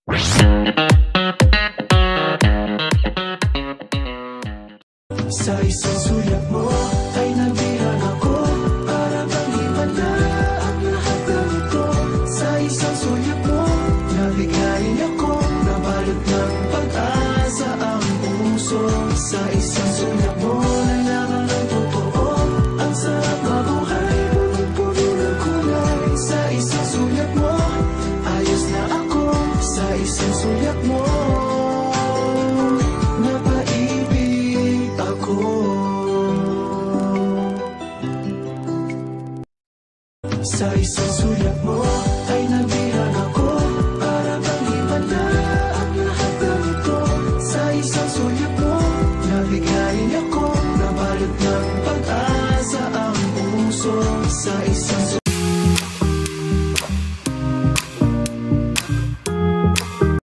Sa isang sulat mo ay nabihan ako, para bang himala ang lahat ng ito. Sa isang sulat mo, nabigayin ako, nabalot ng pag-asa ang puso. Sa isang sulat mo, nalaman ng totoo, ang sarap mabuhay, punong-puno ng kulay. Sa isang sulat mo, ayos na ako. Sa isang sulat mo, napaibig ako. Sa isang sulat